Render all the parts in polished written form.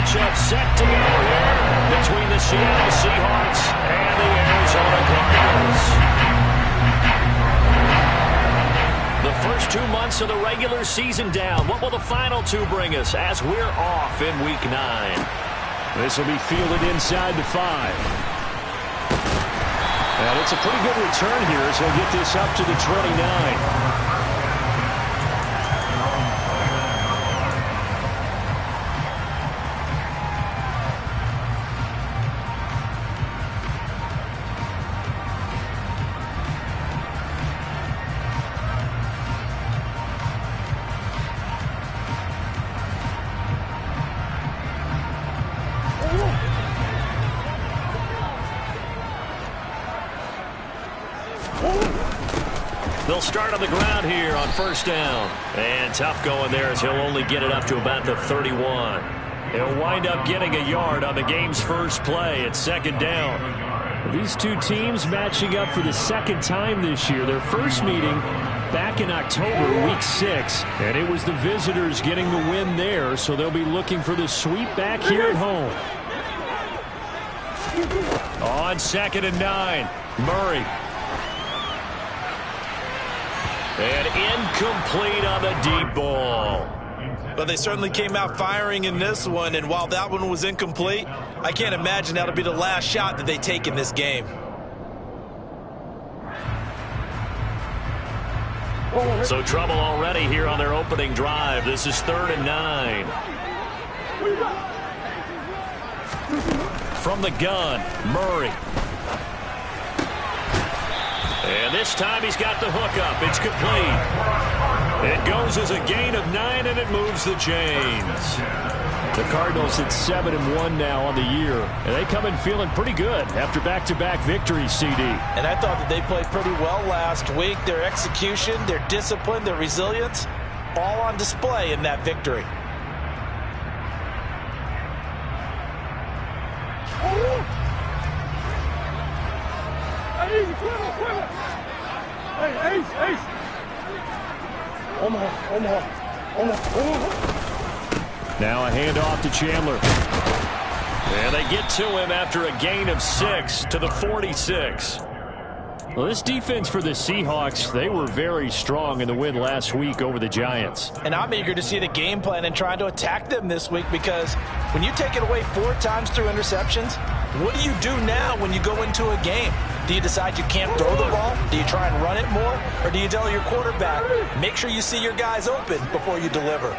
matchup set to go here between the Seattle Seahawks and the Arizona Cardinals. The first 2 months of the regular season down. What will the final two bring us as we're off in Week 9? This will be fielded inside the 5. And it's a pretty good return here as he'll get this up to the 29. They'll start on the ground here on first down. And tough going there as he'll only get it up to about the 31. He'll wind up getting a yard on the game's first play at second down. These two teams matching up for the second time this year. Their first meeting back in October, Week 6. And it was the visitors getting the win there, so they'll be looking for the sweep back here at home. On 2nd and 9, Murray. And incomplete on the deep ball. But they certainly came out firing in this one, and while that one was incomplete, I can't imagine that'll be the last shot that they take in this game. So trouble already here on their opening drive. This is 3rd and 9. From the gun, Murray. And this time he's got the hook up. It's complete. It goes as a gain of 9, and it moves the chains. The Cardinals at 7-1 now on the year. And they come in feeling pretty good after back-to-back victories, CD. And I thought that they played pretty well last week. Their execution, their discipline, their resilience, all on display in that victory. Now a handoff to Chandler. And they get to him after a gain of 6 to the 46. Well, this defense for the Seahawks, they were very strong in the win last week over the Giants. And I'm eager to see the game plan and trying to attack them this week, because when you take it away 4 times through interceptions, what do you do now when you go into a game? Do you decide you can't throw the ball? Do you try and run it more? Or do you tell your quarterback, make sure you see your guys open before you deliver?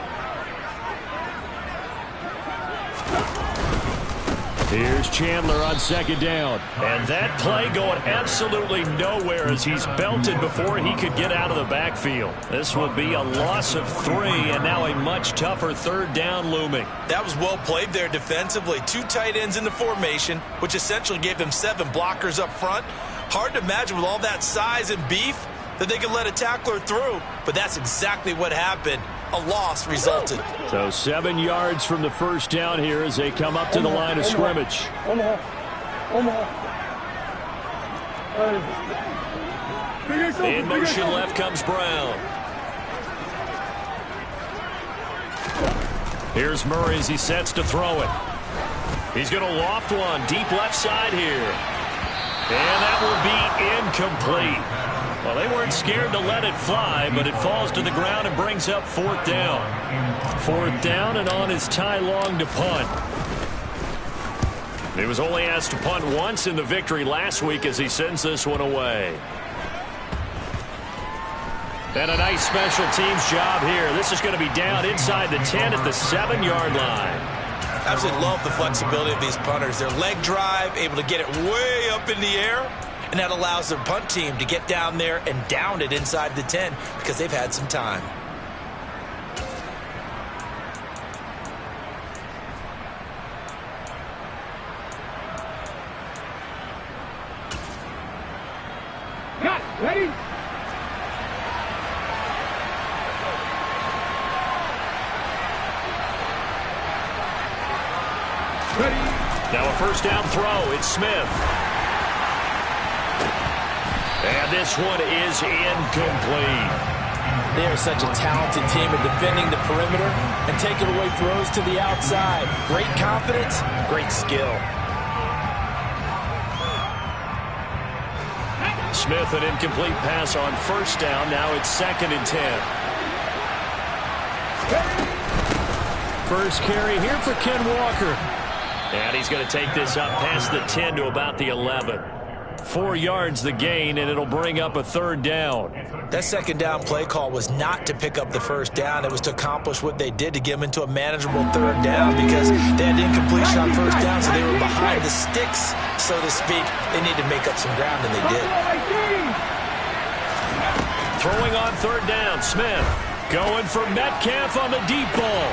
Here's Chandler on 2nd down. And that play going absolutely nowhere as he's belted before he could get out of the backfield. This will be a loss of 3, and now a much tougher 3rd down looming. That was well played there defensively. 2 tight ends in the formation, which essentially gave them 7 blockers up front. Hard to imagine with all that size and beef that they could let a tackler through, but that's exactly what happened. A loss resulted. So 7 yards from the first down here as they come up to the line of scrimmage. In motion left comes Brown. Here's Murray as he sets to throw it. He's going to loft one deep left side here. And that will be incomplete. Well, they weren't scared to let it fly, but it falls to the ground and brings up 4th down. 4th down, and on is Ty Long to punt. He was only asked to punt once in the victory last week as he sends this one away. And a nice special teams job here. This is going to be down inside the 10 at the 7-yard line. Absolutely love the flexibility of these punters. Their leg drive, able to get it way up in the air, and that allows their punt team to get down there and down it inside the 10 because they've had some time. Ready? Now a first down throw. It's Smith. And this one is incomplete. They are such a talented team at defending the perimeter and taking away throws to the outside. Great confidence, great skill. Smith, an incomplete pass on first down. Now it's 2nd and 10. First carry here for Ken Walker. And he's going to take this up past the 10 to about the 11. 4 yards the gain, and it'll bring up a 3rd down. That 2nd down play call was not to pick up the 1st down. It was to accomplish what they did to get them into a manageable 3rd down because they had incompletion on 1st down, so they were behind the sticks, so to speak. They needed to make up some ground, and they did. Throwing on 3rd down, Smith. Going for Metcalf on the deep ball.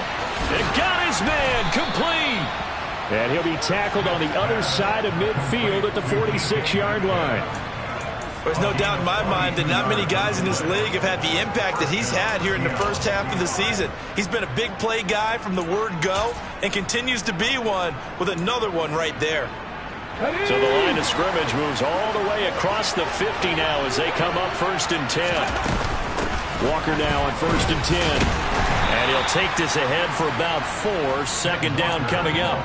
It got his man complete. And he'll be tackled on the other side of midfield at the 46-yard line. There's no doubt in my mind that not many guys in this league have had the impact that he's had here in the first half of the season. He's been a big play guy from the word go and continues to be one with another one right there. So the line of scrimmage moves all the way across the 50 now as they come up 1st and 10. Walker now on 1st and 10. And he'll take this ahead for about 4. 2nd down coming up.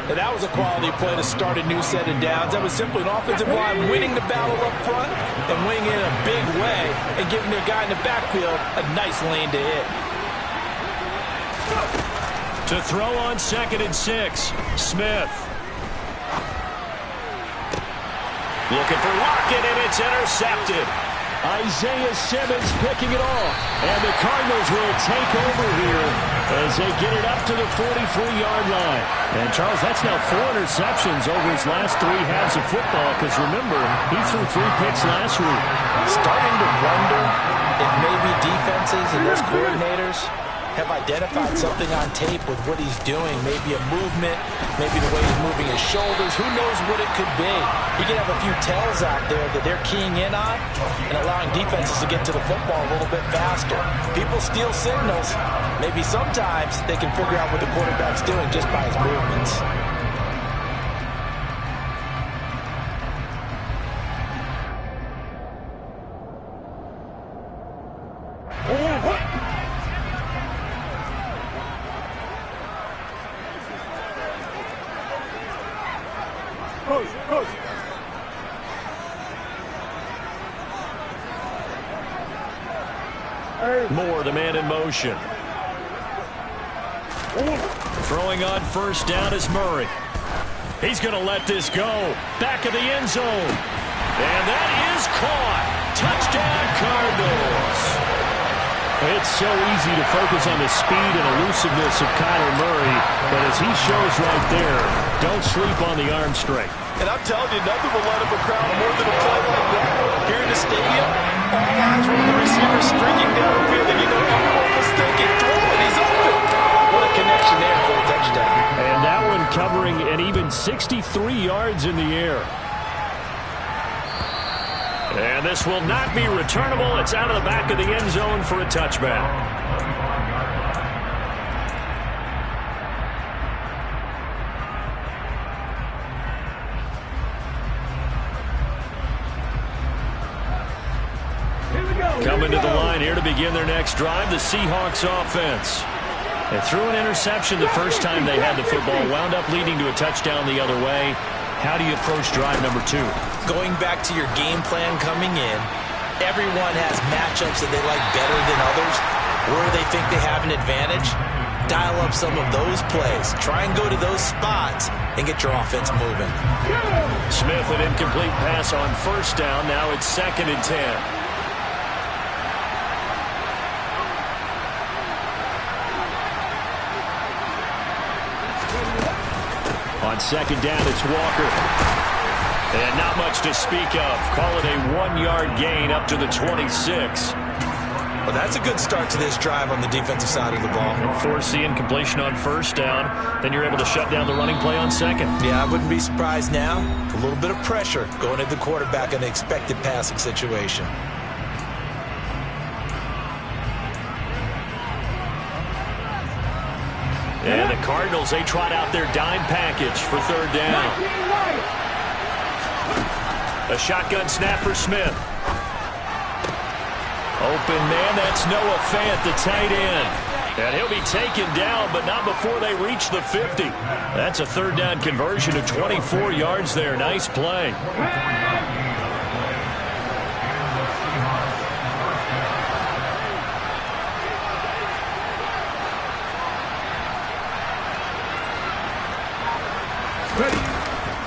And that was a quality play to start a new set of downs. That was simply an offensive line winning the battle up front and winning in a big way and giving their guy in the backfield a nice lane to hit. To throw on 2nd and 6, Smith. Looking for Lockett, and it's intercepted. Isaiah Simmons picking it off. And the Cardinals will take over here as they get it up to the 43-yard line. And, Charles, that's now 4 interceptions over his last 3 halves of football because, remember, he threw 3 picks last week. Starting to wonder if maybe defenses and those coordinators have identified something on tape with what he's doing. Maybe a movement, maybe the way he's moving his shoulders. Who knows what it could be? He could have a few tells out there that they're keying in on and allowing defenses to get to the football a little bit faster. People steal signals. Maybe sometimes they can figure out what the quarterback's doing just by his movements. Moore, the man in motion. Throwing on 1st down is Murray. He's going to let this go. Back of the end zone. And that is caught. Touchdown, Cardinals. It's so easy to focus on the speed and elusiveness of Kyler Murray, but as he shows right there, don't sleep on the arm strength. And I'm telling you, nothing will light up a crowd more than a play like that. Here in the stadium, all eyes were on the receiver streaking down the field, and you know everyone was thinking, throw it, he's open. What a connection there for a touchdown. And that one covering an even 63 yards in the air. And this will not be returnable. It's out of the back of the end zone for a touchback. Coming to the line here to begin their next drive, the Seahawks offense. They threw an interception the first time they had the football, wound up leading to a touchdown the other way. How do you approach drive number 2? Going back to your game plan coming in, everyone has matchups that they like better than others. Where they think they have an advantage, dial up some of those plays. Try and go to those spots and get your offense moving. Smith, an incomplete pass on 1st down. Now it's 2nd and 10. On 2nd down, it's Walker. And not much to speak of. Call it a 1-yard gain up to the 26. Well, that's a good start to this drive on the defensive side of the ball. Force the incompletion on 1st down. Then you're able to shut down the running play on 2nd. Yeah, I wouldn't be surprised now. A little bit of pressure going at the quarterback in an expected passing situation. And the Cardinals, they trot out their dime package for 3rd down. A shotgun snap for Smith. Open man, that's Noah Fant, the tight end. And he'll be taken down, but not before they reach the 50. That's a third down conversion of 24 yards there. Nice play.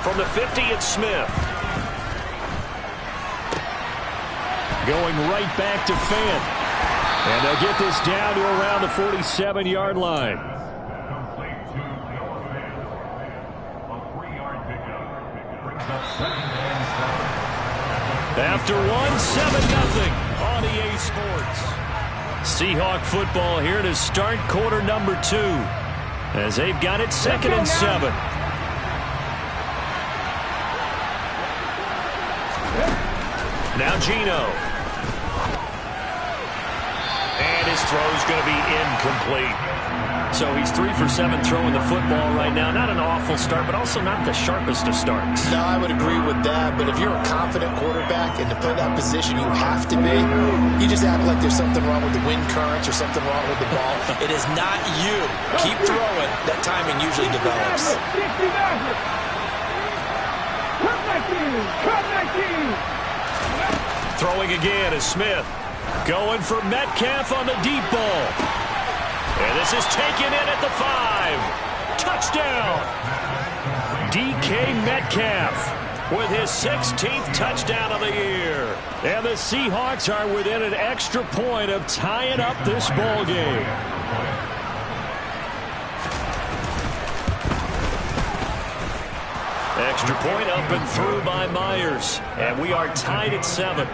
From the 50, it's Smith. Going right back to Fant. And they'll get this down to around the 47-yard line. After 7-0 on EA Sports. Seahawk football here to start quarter number 2. As they've got it 2nd and 7. Now Geno. And his throw's going to be incomplete. So he's 3 for 7 throwing the football right now. Not an awful start, but also not the sharpest of starts. No, I would agree with that. But if you're a confident quarterback and to play that position you have to be, you just act like there's something wrong with the wind currents or something wrong with the ball. It is not you. Keep throwing. That timing usually develops. Throwing again is Smith. Going for Metcalf on the deep ball. And this is taken in at the 5. Touchdown. DK Metcalf with his 16th touchdown of the year. And the Seahawks are within an extra point of tying up this ball game. Extra point up and through by Myers. And we are tied at 7.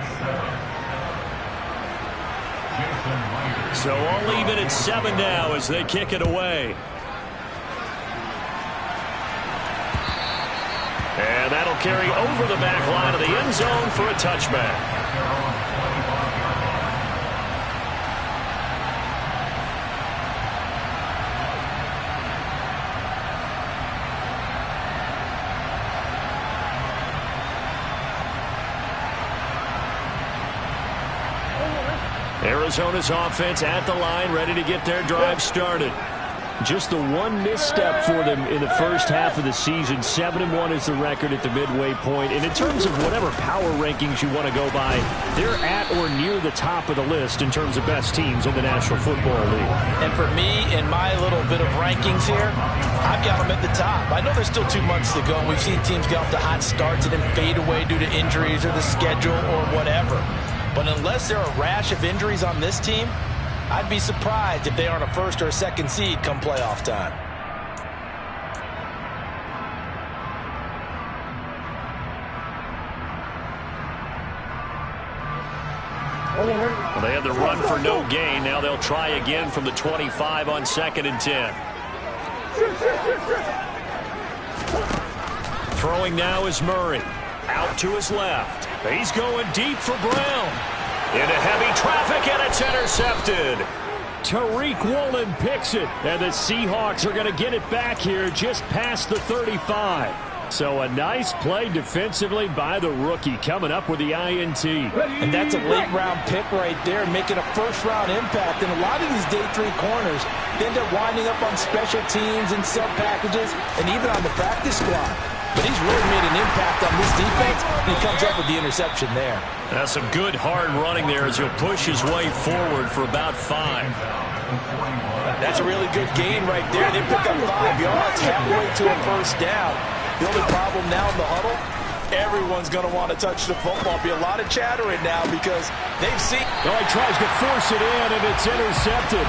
So all even at 7 now as they kick it away. And that'll carry over the back line of the end zone for a touchback. Arizona's offense at the line, ready to get their drive started. Just the one misstep for them in the first half of the season. 7-1 is the record at the midway point. And in terms of whatever power rankings you want to go by, they're at or near the top of the list in terms of best teams in the National Football League. And for me, in my little bit of rankings here, I've got them at the top. I know there's still 2 months to go. We've seen teams get off to hot starts and then fade away due to injuries or the schedule or whatever. But unless there are a rash of injuries on this team, I'd be surprised if they aren't a 1st or a 2nd seed come playoff time. Well, they had the run for no gain. Now they'll try again from the 25 on 2nd and 10. Throwing now is Murray. Out to his left. He's going deep for Brown. Into heavy traffic, and it's intercepted. Tariq Woolen picks it, and the Seahawks are going to get it back here just past the 35. So a nice play defensively by the rookie, coming up with the INT. And that's a late-round pick right there, making a first-round impact. And a lot of these day 3 corners end up winding up on special teams and sub-packages and even on the practice squad. But he's really made an impact on this defense, and he comes up with the interception there. That's some good hard running there as he'll push his way forward for about 5. That's a really good gain right there. They pick up 5 yards halfway to a first down. The only problem now in the huddle, everyone's going to want to touch the football. Be a lot of chattering now because they've seen. Oh, he tries to force it in, and it's intercepted.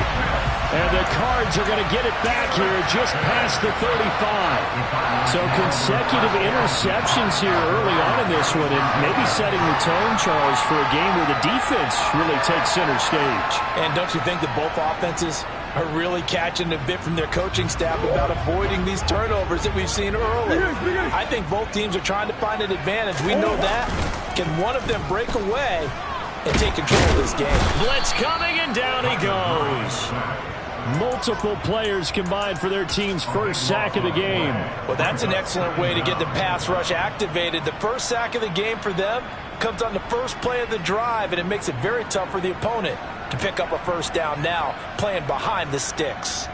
And the Cards are going to get it back here just past the 35. So consecutive interceptions here early on in this one, and maybe setting the tone, Charles, for a game where the defense really takes center stage. And don't you think that both offenses are really catching a bit from their coaching staff about avoiding these turnovers that we've seen early? I think both teams are trying to find an advantage. We know that. Can one of them break away and take control of this game? Blitz coming, and down he goes. Multiple players combined for their team's first sack of the game. Well, that's an excellent way to get the pass rush activated. The first sack of the game for them comes on the first play of the drive, and it makes it very tough for the opponent to pick up a first down now, playing behind the sticks.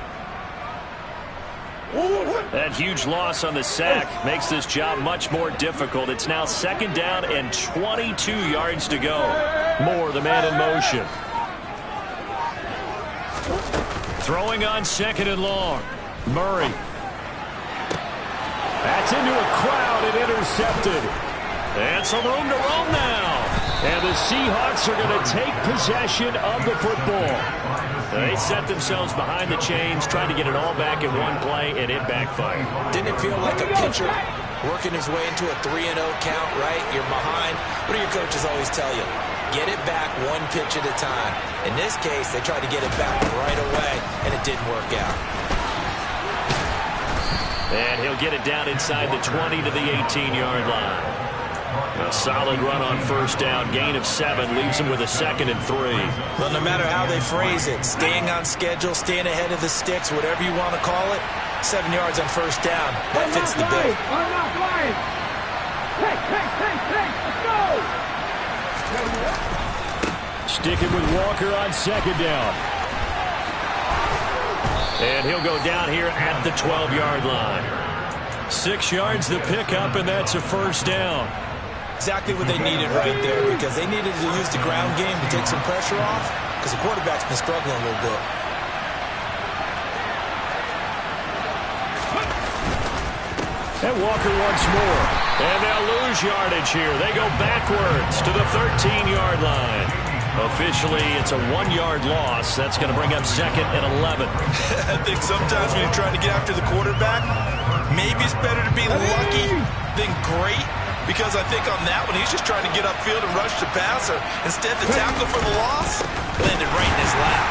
That huge loss on the sack makes this job much more difficult. It's now 2nd down and 22 yards to go. Moore, the man in motion. Throwing on 2nd and long. Murray. That's into a crowd and intercepted. And some room to roam now. And the Seahawks are going to take possession of the football. They set themselves behind the chains, trying to get it all back in one play, and it backfired. Didn't it feel like a pitcher working his way into a 3-0 count, right? You're behind. What do your coaches always tell you? Get it back one pitch at a time. In this case, they tried to get it back right away, and it didn't work out. And he'll get it down inside the 20 to the 18-yard line. A solid run on first down. Gain of 7 leaves him with a 2nd and 3. Well, no matter how they phrase it, staying on schedule, staying ahead of the sticks, whatever you want to call it, 7 yards on first down. That fits the bill. Sticking with Walker on 2nd down. And he'll go down here at the 12-yard line. 6 yards the pickup, and that's a first down. Exactly what they needed right there, because they needed to use the ground game to take some pressure off, because the quarterback's been struggling a little bit. And Walker once more. And they'll lose yardage here. They go backwards to the 13-yard line. Officially, it's a 1-yard loss. That's going to bring up 2nd and 11. I think sometimes when you're trying to get after the quarterback, maybe it's better to be lucky than great, because I think on that one, he's just trying to get upfield and rush the passer. Instead, the tackle for the loss landed right in his lap.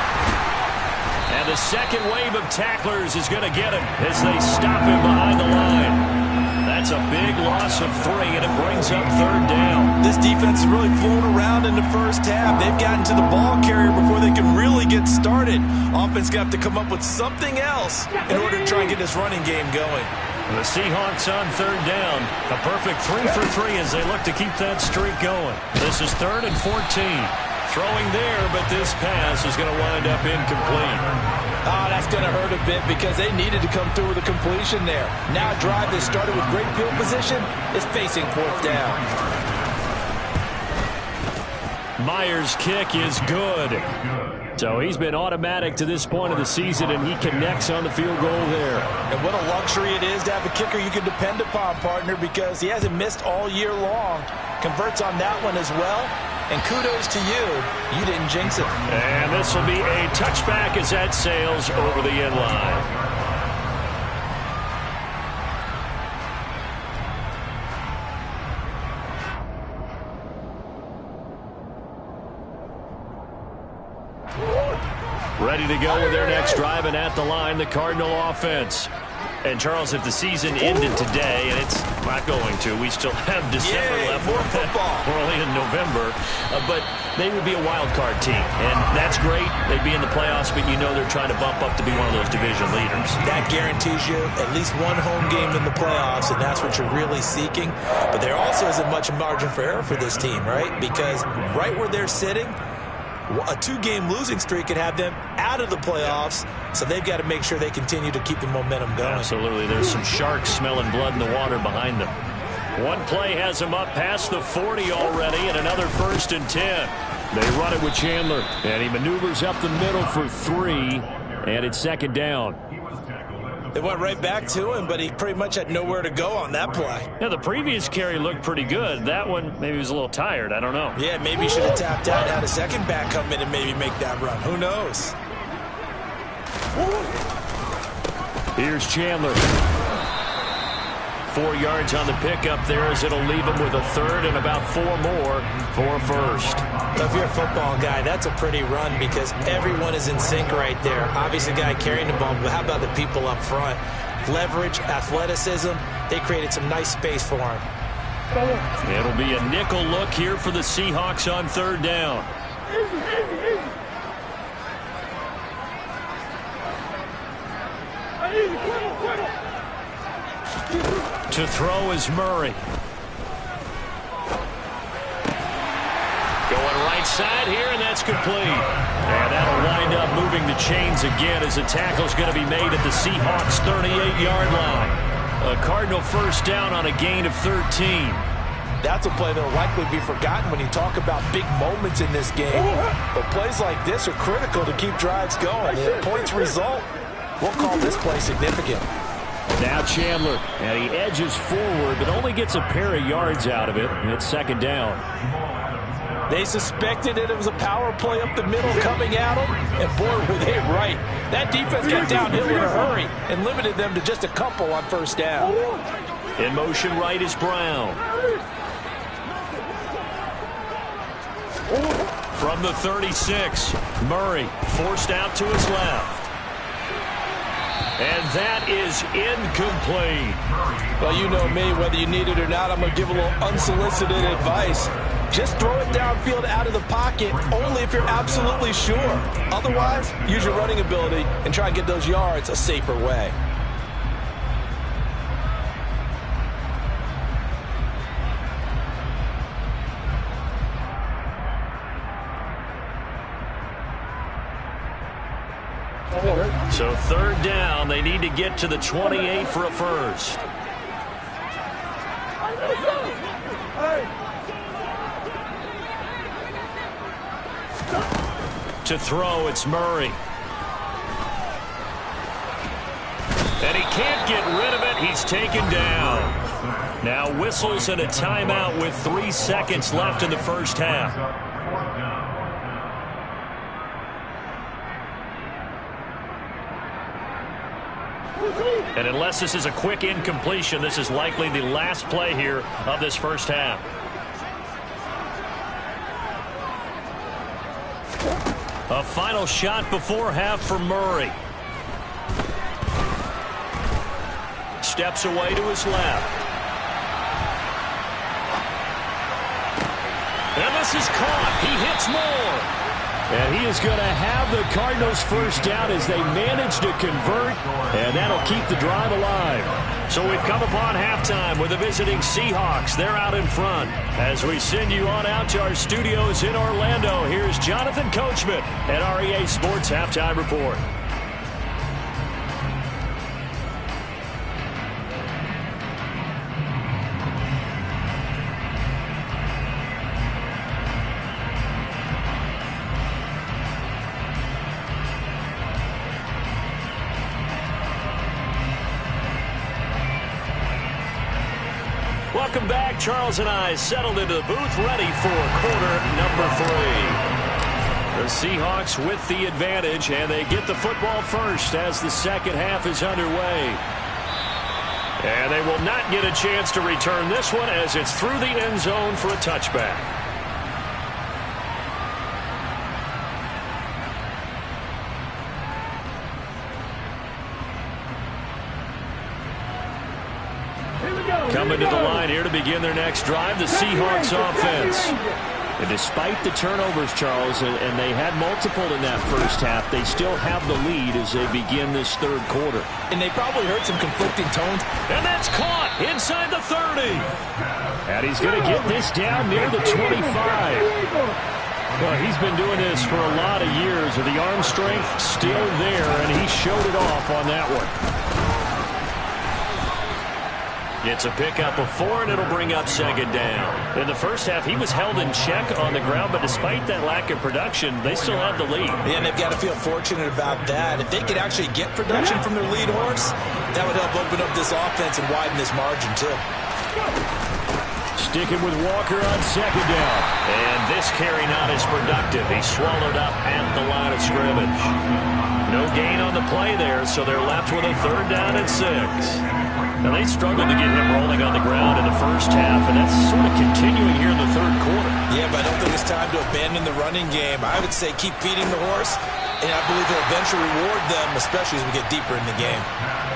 And the second wave of tacklers is going to get him as they stop him behind the line. That's a big loss of 3, and it brings up 3rd down. This defense is really flown around in the first half. They've gotten to the ball carrier before they can really get started. Offense got to come up with something else in order to try and get this running game going. The Seahawks on 3rd down. A perfect 3 for 3 as they look to keep that streak going. This is 3rd and 14. Throwing there, but this pass is going to wind up incomplete. Oh, that's going to hurt a bit because they needed to come through with a completion there. Now a drive that started with great field position is facing 4th down. Myers' kick is good. So he's been automatic to this point of the season, and he connects on the field goal there. And what a luxury it is to have a kicker you can depend upon, partner, because he hasn't missed all year long. Converts on that one as well. And kudos to you. You didn't jinx it. And this will be a touchback as that sails over the end line. Ready to go with their next drive, and at the line, the Cardinal offense. And, Charles, if the season ended today, and it's not going to, we still have December left. More football. We're only in November. But they would be a wild card team, and that's great. They'd be in the playoffs, but you know they're trying to bump up to be one of those division leaders. That guarantees you at least one home game in the playoffs, and that's what you're really seeking. But there also isn't much margin for error for this team, right? Because right where they're sitting, a 2-game losing streak could have them out of the playoffs, so they've got to make sure they continue to keep the momentum going. Absolutely. There's some sharks smelling blood in the water behind them. One play has them up past the 40 already, and another 1st and 10. They run it with Chandler, and he maneuvers up the middle for 3, and it's 2nd down. They went right back to him, but he pretty much had nowhere to go on that play. Yeah, the previous carry looked pretty good. That one, maybe he was a little tired. I don't know. Yeah, maybe he should have tapped out, had a second back come in and maybe make that run. Who knows? Here's Chandler. 4 yards on the pickup there as it'll leave him with a 3rd and about 4 more for 1st. If you're a football guy, that's a pretty run because everyone is in sync right there. Obviously, the guy carrying the ball, but how about the people up front? Leverage, athleticism, they created some nice space for him. It'll be a nickel look here for the Seahawks on 3rd down. To throw is Murray. Going right side here, and that's complete. And that'll wind up moving the chains again as the tackle's going to be made at the Seahawks' 38-yard line. A Cardinal first down on a gain of 13. That's a play that will likely be forgotten when you talk about big moments in this game. But plays like this are critical to keep drives going. And if points result, we'll call this play significant. Now Chandler, and he edges forward, but only gets a pair of yards out of it, and it's second down. They suspected it was a power play up the middle coming at them, and boy, were they right. That defense got downhill in a hurry and limited them to just a couple on first down. In motion right is Brown. From the 36, Murray forced out to his left. And that is incomplete. Well, you know me, whether you need it or not, I'm going to give a little unsolicited advice. Just throw it downfield out of the pocket only if you're absolutely sure. Otherwise, use your running ability and try and get those yards a safer way. So third down, they need to get to the 28 for a first. To throw, it's Murray. And he can't get rid of it. He's taken down. Now whistles and a timeout with 3 seconds left in the first half. And unless this is a quick incompletion, this is likely the last play here of this first half. A final shot before half for Murray. Steps away to his left. And this is caught. He hits more. And he is going to have the Cardinals first down as they manage to convert, and that'll keep the drive alive. So we've come upon halftime with the visiting Seahawks. They're out in front. As we send you on out to our studios in Orlando, here's Jonathan Coachman at REA Sports Halftime Report. Welcome back. Charles and I settled into the booth, ready for quarter number 3. The Seahawks with the advantage, and they get the football first as the second half is underway. And they will not get a chance to return this one as it's through the end zone for a touchback. Coming to the line here to begin their next drive, the Seahawks offense. And despite the turnovers, Charles, and they had multiple in that first half, they still have the lead as they begin this third quarter. And they probably heard some conflicting tones. And that's caught inside the 30. And he's going to get this down near the 25. Well, he's been doing this for a lot of years, with the arm strength still there, and he showed it off on that one. Gets a pickup of 4, and it'll bring up second down. In the first half, he was held in check on the ground, but despite that lack of production, they still have the lead. And they've got to feel fortunate about that. If they could actually get production from their lead horse, that would help open up this offense and widen this margin, too. Sticking with Walker on second down. And this carry not as productive. He's swallowed up at the line of scrimmage. No gain on the play there, so they're left with a third down and 6. Now, they struggled to get him rolling on the ground in the first half, and that's sort of continuing here in the third quarter. Yeah, but I don't think it's time to abandon the running game. I would say keep feeding the horse, and I believe he'll eventually reward them, especially as we get deeper in the game.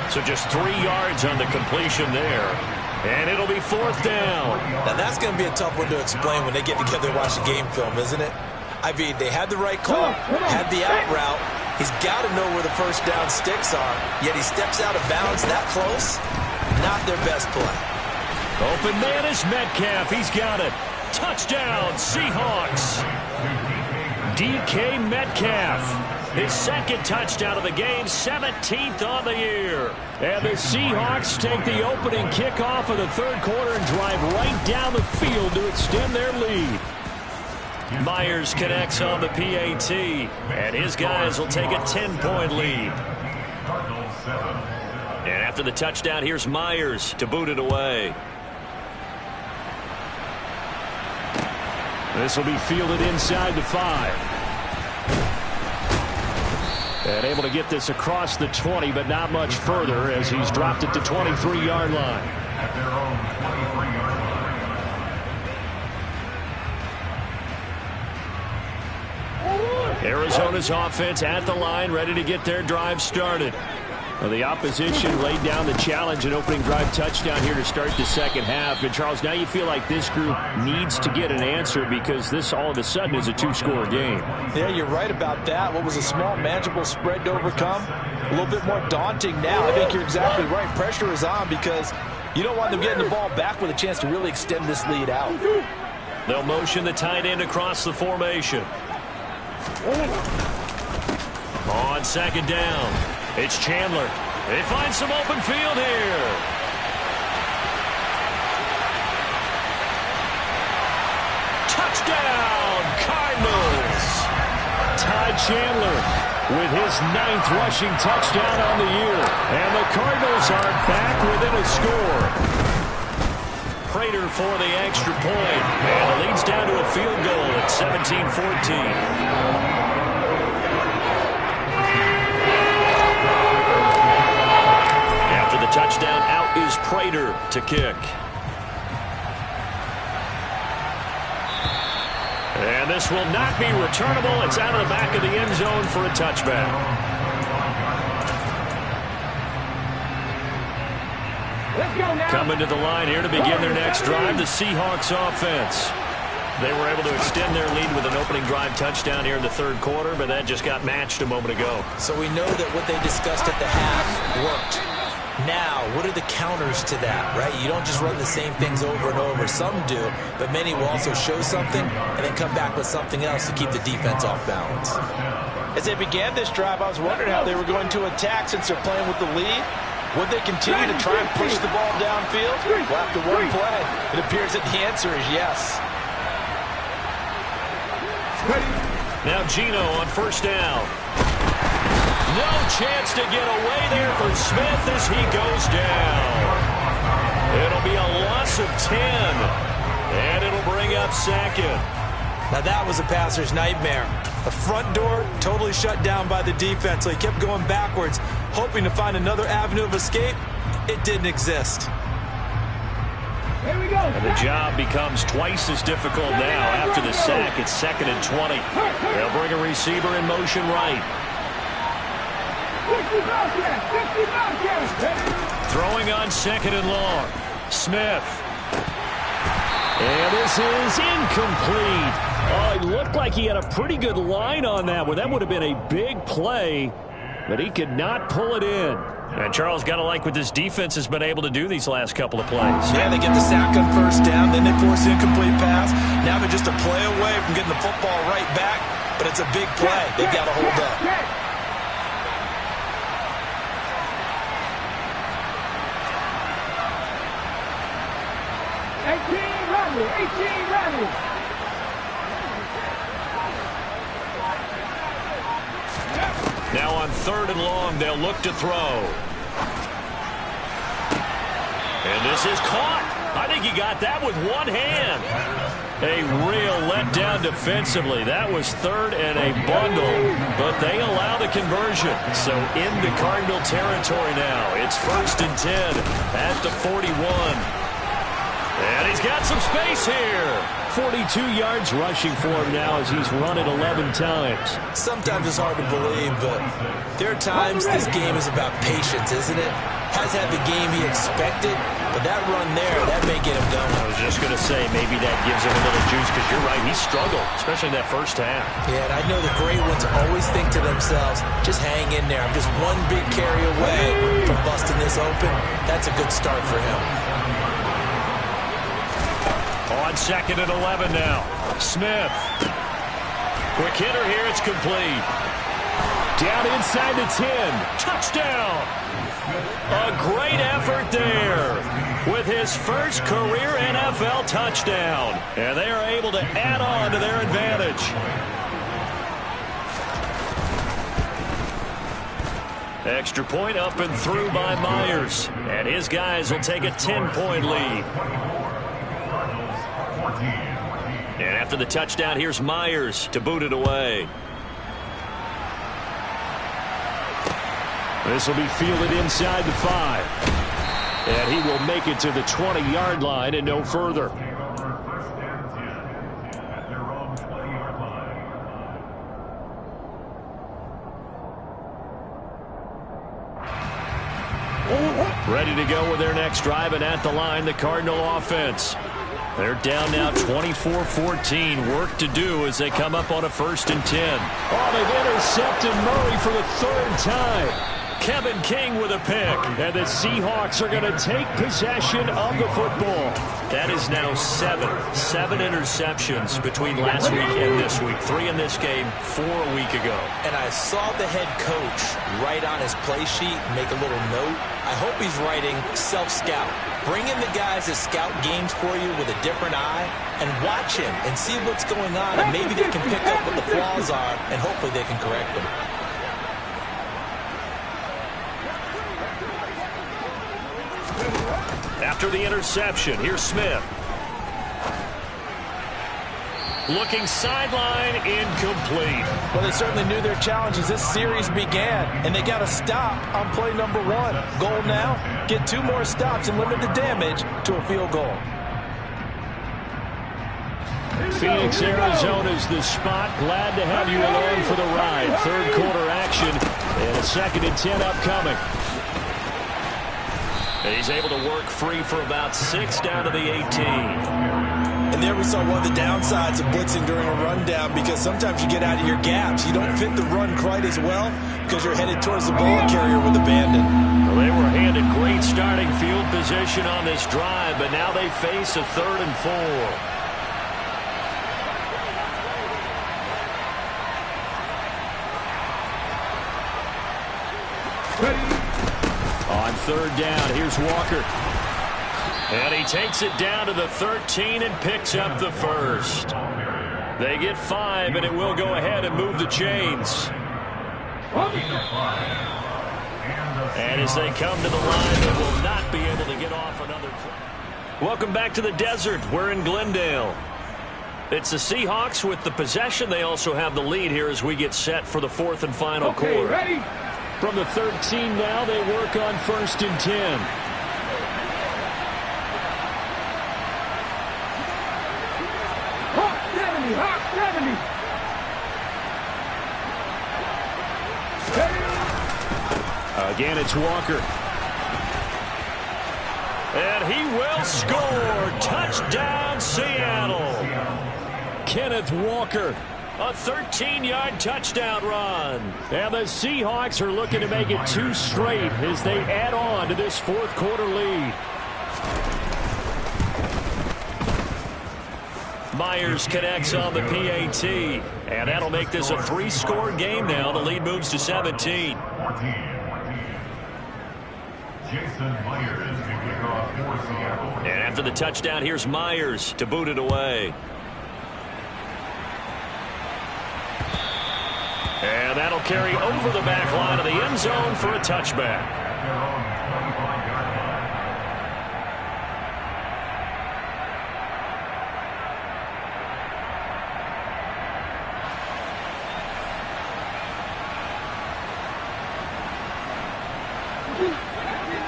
So just 3 yards on the completion there, and it'll be fourth down. Now, that's going to be a tough one to explain when they get together and watch the game film, isn't it? I mean, they had the right call, had the out route. He's got to know where the first down sticks are, yet he steps out of bounds that close. not their best play. Open man is Metcalf. He's got it. Touchdown, Seahawks. DK Metcalf. His second touchdown of the game, 17th on the year. And the Seahawks take the opening kickoff of the third quarter and drive right down the field to extend their lead. Myers connects on the PAT, and his guys will take a 10-point lead. And after the touchdown, here's Myers to boot it away. This will be fielded inside the 5. And able to get this across the 20, but not much further as he's dropped it to 23-yard line. Arizona's offense at the line, ready to get their drive started. Well, the opposition laid down the challenge and opening drive touchdown here to start the second half. And, Charles, now you feel like this group needs to get an answer because this all of a sudden is a two-score game. Yeah, you're right about that. What was a small, manageable spread to overcome, a little bit more daunting now. I think you're exactly right. Pressure is on because you don't want them getting the ball back with a chance to really extend this lead out. They'll motion the tight end across the formation. On second down, it's Chandler. They find some open field here. Touchdown, Cardinals. Ty Chandler with his 9th rushing touchdown on the year. And the Cardinals are back within a score. Prater for the extra point. And it leads down to a field goal at 17-14. The touchdown, out is Prater to kick. And this will not be returnable. It's out of the back of the end zone for a touchback. Coming to the line here to begin their next drive, the Seahawks offense. They were able to extend their lead with an opening drive touchdown here in the third quarter, but that just got matched a moment ago. So we know that what they discussed at the half worked. Now, what are the counters to that, right? You don't just run the same things over and over. Some do, but many will also show something and then come back with something else to keep the defense off balance. As they began this drive, I was wondering how they were going to attack since they're playing with the lead. Would they continue to try and push the ball downfield? Well, after one play, it appears that the answer is yes. Now Gino on first down. No chance to get away there for Smith as he goes down. It'll be a loss of 10, and it'll bring up second. Now that was a passer's nightmare. The front door totally shut down by the defense, so he kept going backwards, hoping to find another avenue of escape. It didn't exist. Here we go. And the job becomes twice as difficult now after the sack. It's 2nd and 20. They'll bring a receiver in motion right. Throwing on 2nd and long. Smith. And this is incomplete. Oh, it looked like he had a pretty good line on that one. That would have been a big play, but he could not pull it in. And Charles, got to like what this defense has been able to do these last couple of plays. Yeah, they get the sack on first down, then they force the incomplete pass. Now they're just a play away from getting the football right back, but it's a big play. They've got to hold up. 18 ready. Now on 3rd and long, they'll look to throw. And this is caught. I think he got that with one hand. A real letdown defensively. That was 3rd and a bundle, but they allow the conversion. So into Cardinal territory now. It's 1st and 10 at the 41. And he's got some space here. 42 yards rushing for him now as he's run it 11 times. Sometimes it's hard to believe, but there are times this game is about patience, isn't it? Has had the game he expected, but that run there, that may get him going. I was just going to say, maybe that gives him a little juice, because you're right, he struggled, especially in that first half. Yeah, and I know the great ones always think to themselves, just hang in there. I'm just one big carry away from busting this open. That's a good start for him. On 2nd and 11 now. Smith. Quick hitter here. It's complete. Down inside the 10. Touchdown. A great effort there with his first career NFL touchdown. And they are able to add on to their advantage. Extra point up and through by Myers. And his guys will take a 10-point lead. And after the touchdown, here's Myers to boot it away. This will be fielded inside the 5. And he will make it to the 20-yard line and no further. Ready to go with their next drive, and at the line, the Cardinal offense. They're down now 24-14. Work to do as they come up on a 1st and 10. Oh, they've intercepted Murray for the 3rd time. Kevin King with a pick. And the Seahawks are going to take possession of the football. That is now 7 interceptions between last week and this week. 3 in this game, 4 a week ago. And I saw the head coach write on his play sheet, make a little note. I hope he's writing self-scout. Bring in the guys that scout games for you with a different eye and watch him and see what's going on, and maybe they can pick up what the flaws are, and hopefully they can correct them. After the interception, here's Smith. Looking sideline, incomplete. Well, they certainly knew their challenge as this series began, and they got to stop on play number 1. Goal now, get 2 more stops and limit the damage to a field goal. Phoenix, Arizona is the spot. Glad to have you along for the ride. 3rd quarter action, and a 2nd and 10 upcoming. He's able to work free for about 6 down to the 18. And there we saw one of the downsides of blitzing during a rundown, because sometimes you get out of your gaps. You don't fit the run quite as well because you're headed towards the ball carrier with abandon. Well, they were handed great starting field position on this drive, but now they face a 3rd and 4. On 3rd down, here's Walker. And he takes it down to the 13 and picks up the 1st. They get 5, and it will go ahead and move the chains. And as they come to the line, they will not be able to get off another play. Welcome back to the desert. We're in Glendale. It's the Seahawks with the possession. They also have the lead here as we get set for the 4th and final quarter. Ready? From the 13 now, they work on 1st and 10. Hawk 70. Again, it's Walker. And he will score. Touchdown, Seattle. Kenneth Walker. A 13-yard touchdown run. And the Seahawks are looking to make it 2 straight as they add on to this 4th quarter lead. Myers connects on the PAT. And that'll make this a 3-score game now. The lead moves to 17. And after the touchdown, here's Myers to boot it away. And that'll carry over the back line of the end zone for a touchback.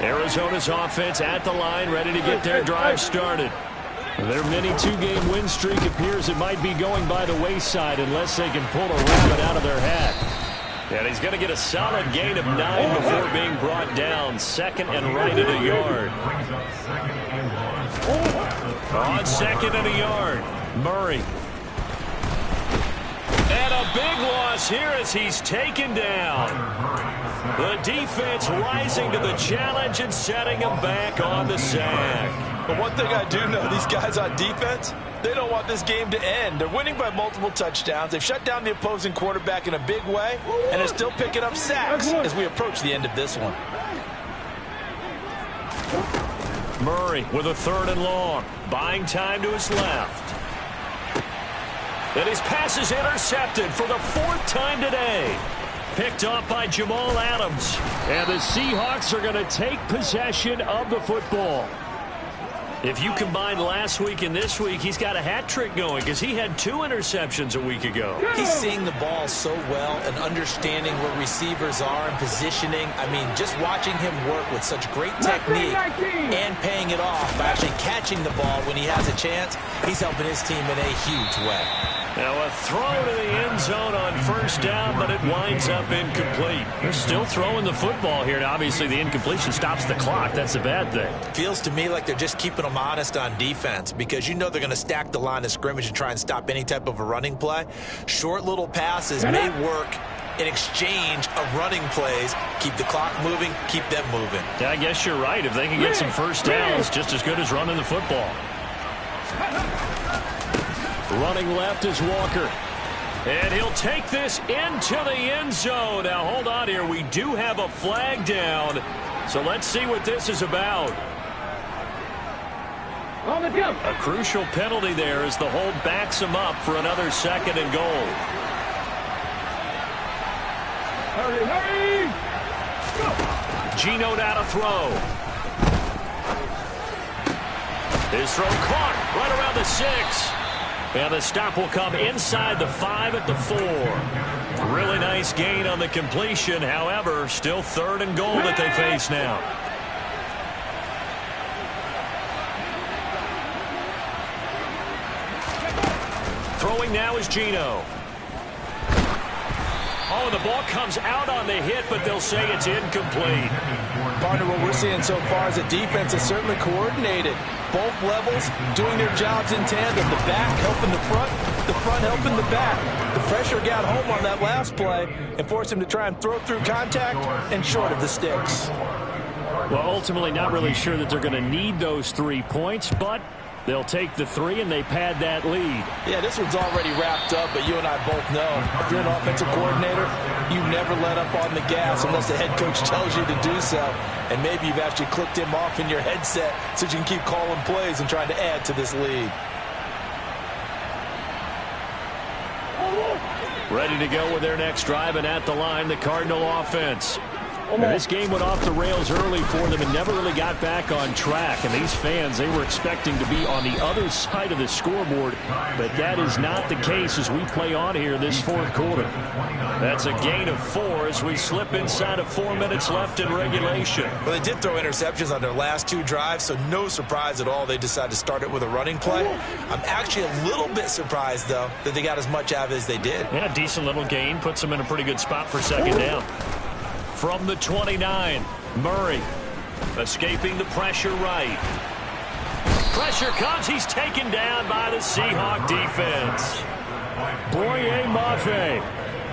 Arizona's offense at the line, ready to get their drive started. Their mini 2-game win streak appears it might be going by the wayside unless they can pull a rabbit out of their hat. And he's going to get a solid gain of 9 before being brought down. Second and right at a yard. On second and a yard, Murray. And a big loss here as he's taken down. The defense rising to the challenge and setting him back on the sack. But one thing I do know, these guys on defense, they don't want this game to end. They're winning by multiple touchdowns. They've shut down the opposing quarterback in a big way, and they're still picking up sacks as we approach the end of this one. Murray with a 3rd and long. Buying time to his left. And his pass is intercepted for the 4th time today. Picked off by Jamal Adams. And the Seahawks are going to take possession of the football. If you combine last week and this week, he's got a hat trick going because he had 2 interceptions a week ago. He's seeing the ball so well and understanding where receivers are and positioning. I mean, just watching him work with such great technique and paying it off by actually catching the ball when he has a chance, he's helping his team in a huge way. Now a throw to the end zone on 1st down, but it winds up incomplete. They're still throwing the football here, and obviously the incompletion stops the clock. That's a bad thing. Feels to me like they're just keeping them honest on defense because you know they're going to stack the line of scrimmage and try and stop any type of a running play. Short little passes may work in exchange of running plays. Keep the clock moving, keep them moving. Yeah, I guess you're right. If they can get some 1st downs, just as good as running the football. Running left is Walker. And he'll take this into the end zone. Now, hold on here. We do have a flag down. So let's see what this is about. A crucial penalty there as the hold backs him up for another 2nd and goal. Hurry, hurry! Geno now to throw. His throw caught right around the 6. And the stop will come inside the 5 at the 4. Really nice gain on the completion. However, still 3rd and goal that they face now. Throwing now is Geno. Oh, the ball comes out on the hit, but they'll say it's incomplete. Partner, what we're seeing so far is the defense is certainly coordinated. Both levels doing their jobs in tandem. The back helping the front helping the back. The pressure got home on that last play and forced him to try and throw through contact and short of the sticks. Well, ultimately not really sure that they're going to need those 3 points, but they'll take the 3 and they pad that lead. Yeah, this one's already wrapped up, but you and I both know if you're an offensive coordinator, you never let up on the gas unless the head coach tells you to do so. And maybe you've actually clicked him off in your headset so you can keep calling plays and trying to add to this lead. Ready to go with their next drive, and at the line, the Cardinal offense. And this game went off the rails early for them and never really got back on track. And these fans, they were expecting to be on the other side of the scoreboard, but that is not the case as we play on here this 4th quarter. That's a gain of 4 as we slip inside of 4 minutes left in regulation. Well, they did throw interceptions on their last 2 drives, so no surprise at all they decided to start it with a running play. I'm actually a little bit surprised, though, that they got as much out of it as they did. Yeah, decent little gain. Puts them in a pretty good spot for 2nd down. From the 29, Murray escaping the pressure right. Pressure comes. He's taken down by the Seahawk defense. Boye Mafe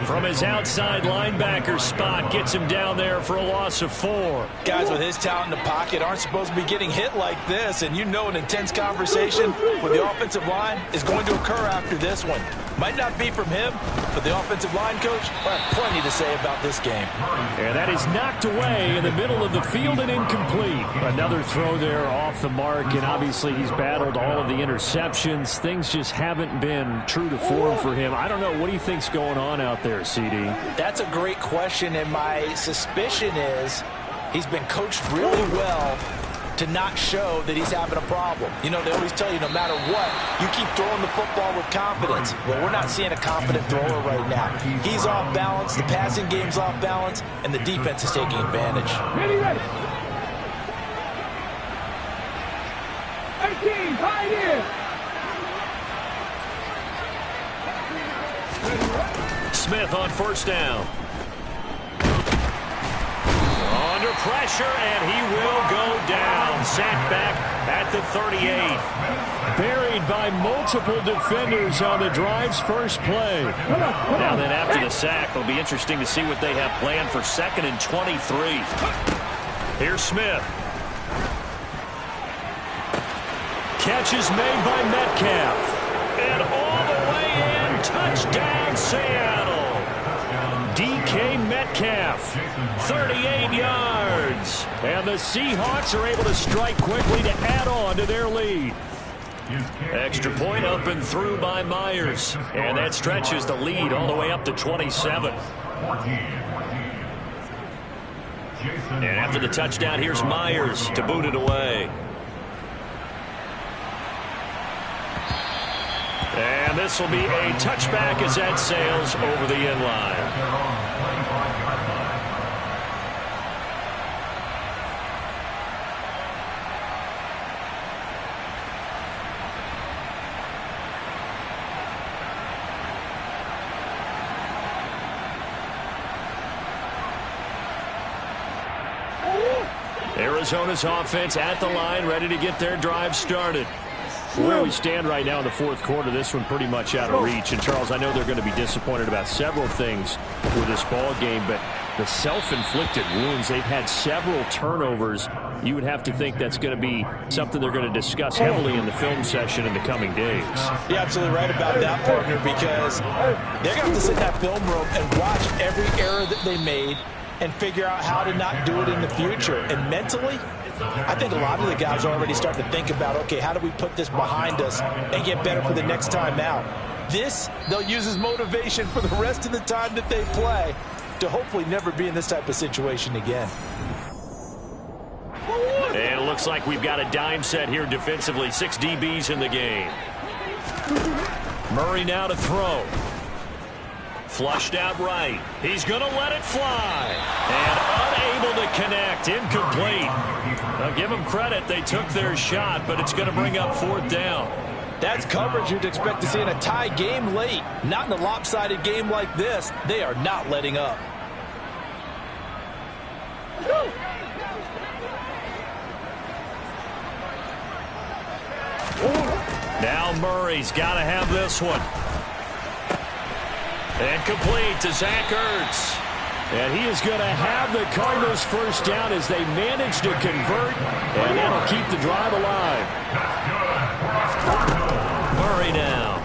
from his outside linebacker spot gets him down there for a loss of 4. Guys with his talent in the pocket aren't supposed to be getting hit like this, and you know an intense conversation with the offensive line is going to occur after this one. Might not be from him, but the offensive line coach will have plenty to say about this game. And that is knocked away in the middle of the field and incomplete. Another throw there off the mark, and obviously he's battled all of the interceptions. Things just haven't been true to form for him. I don't know. What do you think's going on out there, CD? That's a great question, and my suspicion is he's been coached really well to not show that he's having a problem. You know, they always tell you no matter what, you keep throwing the football with confidence. Well, we're not seeing a confident thrower right now. He's off balance, the passing game's off balance, and the defense is taking advantage. Ready, ready. 18, hide in. Smith on 1st down. under pressure, and he will go down. Sacked back at the 38. Buried by multiple defenders on the drive's first play. Now then, after the sack, it'll be interesting to see what they have planned for 2nd and 23. Here's Smith. Catch is made by Metcalf. And all the way in, touchdown Seattle. DK Metcalf, 38 yards. And the Seahawks are able to strike quickly to add on to their lead. Extra point up and through by Myers. And that stretches the lead all the way up to 27. And after the touchdown, here's Myers to boot it away. And this will be a touchback as that sails over the end line. Arizona's offense at the line, ready to get their drive started. Where we stand right now in the fourth quarter, this one pretty much out of reach. And, Charles, I know they're going to be disappointed about several things with this ball game, but the self-inflicted wounds, they've had several turnovers. You would have to think that's going to be something they're going to discuss heavily in the film session in the coming days. You're absolutely right about that, partner, because they're going to have to sit in that film room and watch every error that they made and figure out how to not do it in the future. And mentally, I think a lot of the guys are already starting to think about, okay, how do we put this behind us and get better for the next time out? This, they'll use as motivation for the rest of the time that they play to hopefully never be in this type of situation again. And it looks like we've got a dime set here defensively. 6 DBs in the game. Murray now to throw. Flushed out right. He's going to let it fly. And unable to connect. Incomplete. I'll give them credit. They took their shot, but it's going to bring up 4th down. That's coverage you'd expect to see in a tie game late. Not in a lopsided game like this. They are not letting up. Now Murray's got to have this one. And complete to Zach Ertz. And he is going to have the Cardinals first down as they manage to convert, and that'll keep the drive alive. Murray now.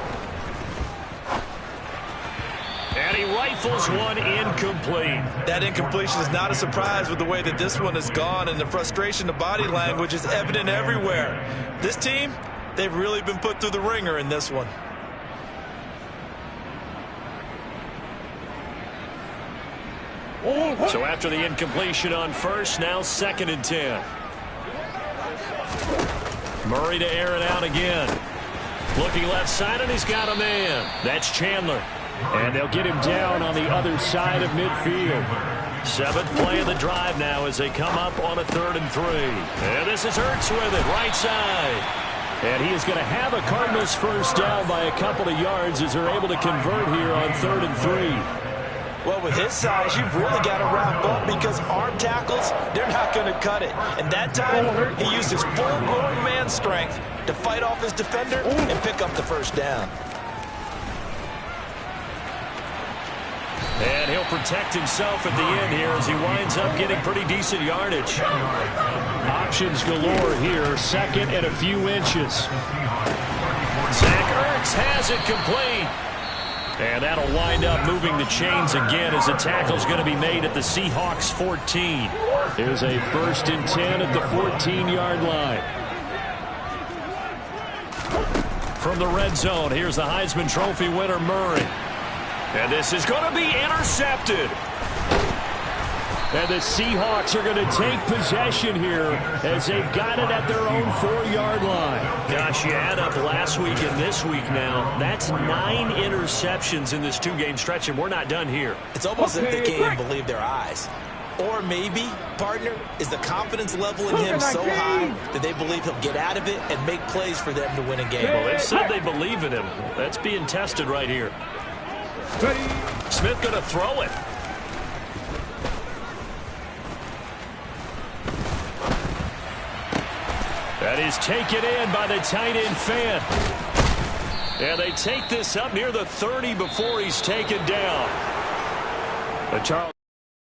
And he rifles one incomplete. That incompletion is not a surprise with the way that this one has gone, and the frustration, the body language is evident everywhere. This team, they've really been put through the ringer in this one. So after the incompletion on first, now 2nd and 10. Murray to air it out again. Looking left side, and he's got a man. That's Chandler. And they'll get him down on the other side of midfield. 7th play of the drive now as they come up on a 3rd and 3. And this is Ertz with it, right side. And he is going to have a Cardinals first down by a couple of yards as they're able to convert here on 3rd and 3. Well, with his size, you've really got to wrap up because arm tackles, they're not going to cut it. And that time, he used his full-grown man strength to fight off his defender and pick up the first down. And he'll protect himself at the end here as he winds up getting pretty decent yardage. Options galore here, 2nd and a few inches. Zach Ertz has it complete. And that'll wind up moving the chains again as the tackle's going to be made at the Seahawks 14. There's a 1st and 10 at the 14-yard line. From the red zone, here's the Heisman Trophy winner, Murray. And this is going to be intercepted. And the Seahawks are going to take possession here as they've got it at their own 4-yard line. Gosh, you add up last week and this week now. That's 9 interceptions in this 2-game stretch, and we're not done here. It's almost as if they can't even believe their eyes. Or maybe, partner, is the confidence level in him so high that they believe he'll get out of it and make plays for them to win a game. Well, they've said they believe in him. That's being tested right here. Smith going to throw it. That is taken in by the tight end fan. And they take this up near the 30 before he's taken down. But Charles